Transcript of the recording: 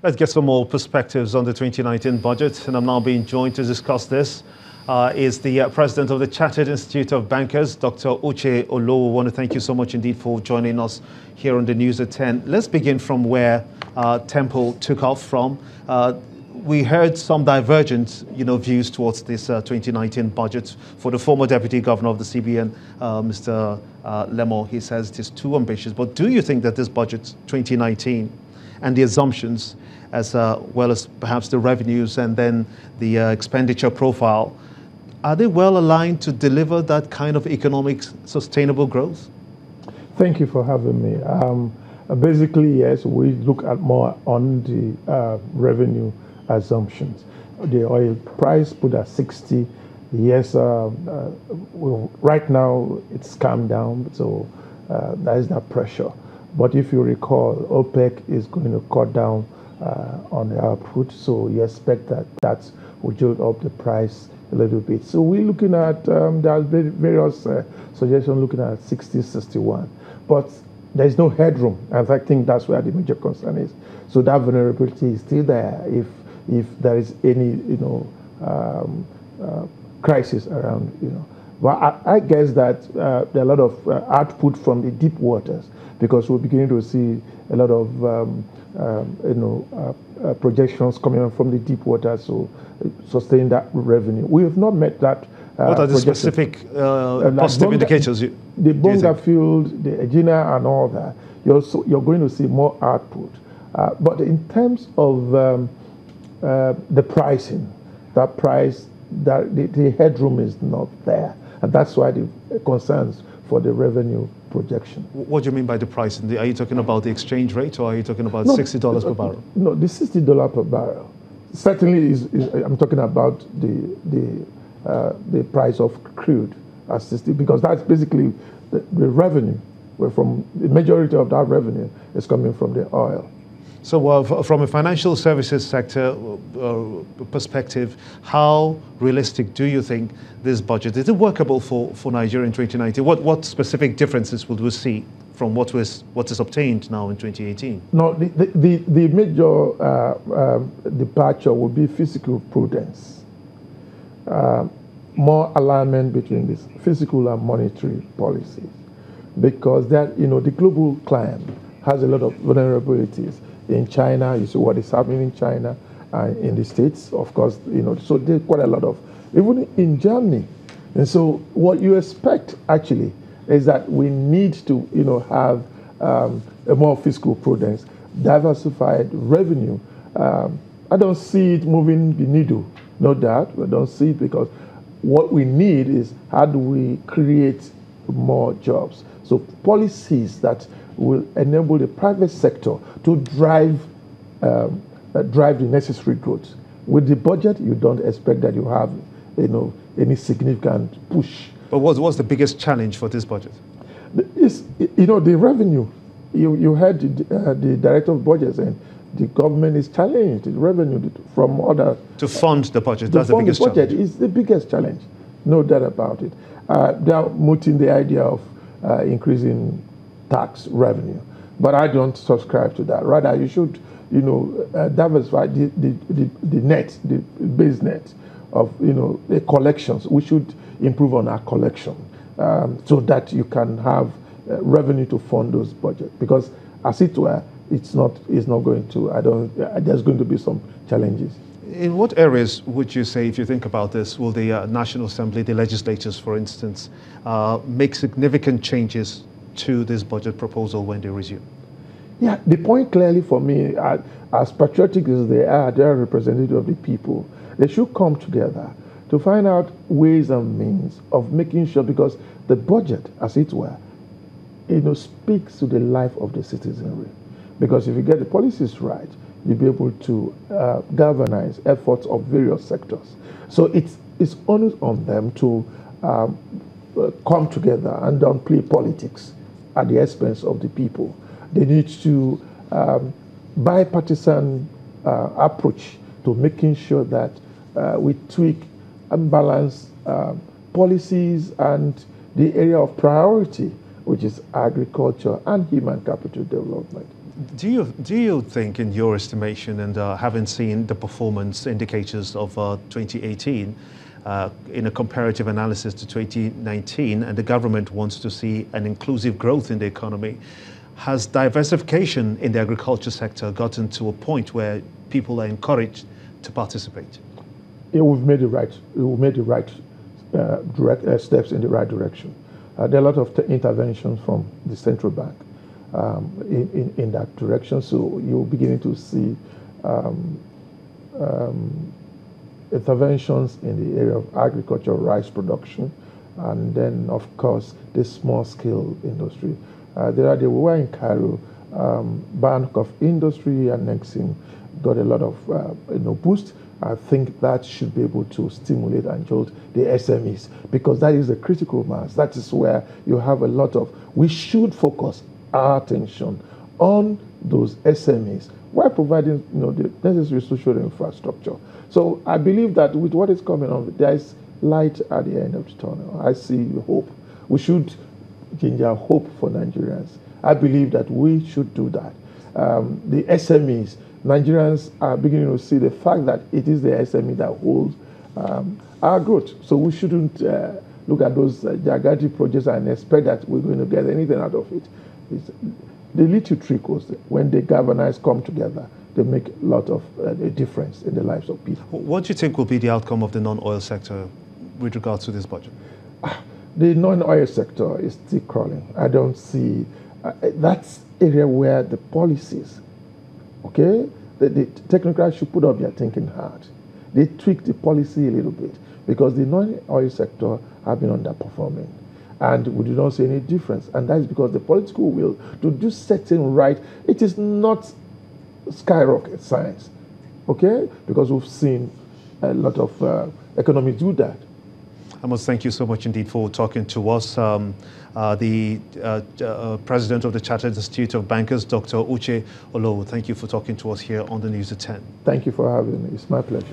Let's get some more perspectives on the 2019 budget, and I'm now being joined to discuss this. Is the president of the Chartered Institute of Bankers, Dr. Uche Olowo. I want to thank you so much indeed for joining us here on the News at 10. Let's begin from where Temple took off from. We heard some divergent, views towards this 2019 budget. For the former deputy governor of the CBN, Mr. Lemo, he says it is too ambitious. But do you think that this budget 2019 and the assumptions, as well as perhaps the revenues and then the expenditure profile, are they well aligned to deliver that kind of economic sustainable growth? Thank you for having me. Basically, yes, we look at more on the revenue assumptions. The oil price put at 60. Yes, well, right now it's calmed down, so there is that pressure. But if you recall, OPEC is going to cut down on the output, so you expect that will jolt up the price a little bit. So we're looking at, there's various suggestions looking at 60, 61. But there's no headroom, and I think that's where the major concern is. So that vulnerability is still there if there is any, crisis around, But I guess that there are a lot of output from the deep waters, because we're beginning to see a lot of, projections coming on from the deep water, so sustain that revenue. We have not met that. What are the specific positive indicators? The Bonga field, the Egina and all that, you're going to see more output. But in terms of the pricing, that price, the headroom is not there. And that's why the concerns for the revenue projection. What do you mean by the pricing? Are you talking about the exchange rate, or are you talking about $60 per barrel? No, the $60 per barrel certainly is I'm talking about the price of crude at 60, because that's basically the revenue. Where from the majority of that revenue is coming from the oil. So from a financial services sector perspective, how realistic do you think this budget is? It workable for Nigeria in 2019? What specific differences would we see from what is obtained now in 2018? No, the major departure would be fiscal prudence. More alignment between this fiscal and monetary policies, because that the global climate has a lot of vulnerabilities. In China, you see what is happening in China, in the States, of course, so there's quite a lot of, even in Germany. And so what you expect actually is that we need to, have a more fiscal prudence, diversified revenue. I don't see it moving the needle, no doubt. I don't see it, because what we need is how do we create more jobs? So policies that will enable the private sector to drive the necessary growth. With the budget, you don't expect that you have, any significant push. But what's the biggest challenge for this budget? The revenue. You heard the director of budgets, and the government is challenged the revenue from other. To fund the budget, that's the biggest challenge. The budget is the biggest challenge, no doubt about it. They are mooting the idea of increasing tax revenue, but I don't subscribe to that. Rather, you should, diversify the base net of, the collections. We should improve on our collection so that you can have revenue to fund those budgets. Because as it were, it's not going to. There's going to be some challenges. In what areas would you say, if you think about this, will the National Assembly, the legislators, for instance, make significant changes to this budget proposal when they resume? Yeah, the point clearly for me, as patriotic as they are representative of the people. They should come together to find out ways and means of making sure, because the budget, as it were, speaks to the life of the citizenry. Because if you get the policies right, you'll be able to galvanize efforts of various sectors. So it's onus on them to come together and don't play politics at the expense of the people. They need to bipartisan approach to making sure that we tweak and balance policies and the area of priority, which is agriculture and human capital development. Do you think, in your estimation, and having seen the performance indicators of 2018 in a comparative analysis to 2019, and the government wants to see an inclusive growth in the economy, has diversification in the agriculture sector gotten to a point where people are encouraged to participate? Yeah, we've made the right steps in the right direction. There are a lot of interventions from the central bank in that direction. So you're beginning to see interventions in the area of agriculture, rice production, and then, of course, the small-scale industry. We were in Cairo, Bank of Industry and Nexim got a lot of boost. I think that should be able to stimulate and jolt the SMEs, because that is a critical mass. That is where you have a lot of, we should focus our attention on those SMEs while providing the necessary social infrastructure. So I believe that with what is coming on, there is light at the end of the tunnel. I see hope. We should ginger hope for Nigerians. I believe that we should do that. The SMEs, Nigerians are beginning to see the fact that it is the SME that holds our growth. So we shouldn't look at those gigantic projects and expect that we're going to get anything out of it. The little trickles, when the galvanize come together, they make a lot of a difference in the lives of people. What do you think will be the outcome of the non-oil sector with regards to this budget? The non-oil sector is still crawling. I don't see, that's area where the policies, okay, the technocrats should put up their thinking hard. They tweak the policy a little bit, because the non-oil sector have been underperforming. And we do not see any difference. And that is because the political will to do certain right, it is not skyrocket science, okay? Because we've seen a lot of economies do that. I must thank you so much indeed for talking to us. The President of the Chartered Institute of Bankers, Dr. Uche Olowu, thank you for talking to us here on the News at 10. Thank you for having me. It's my pleasure.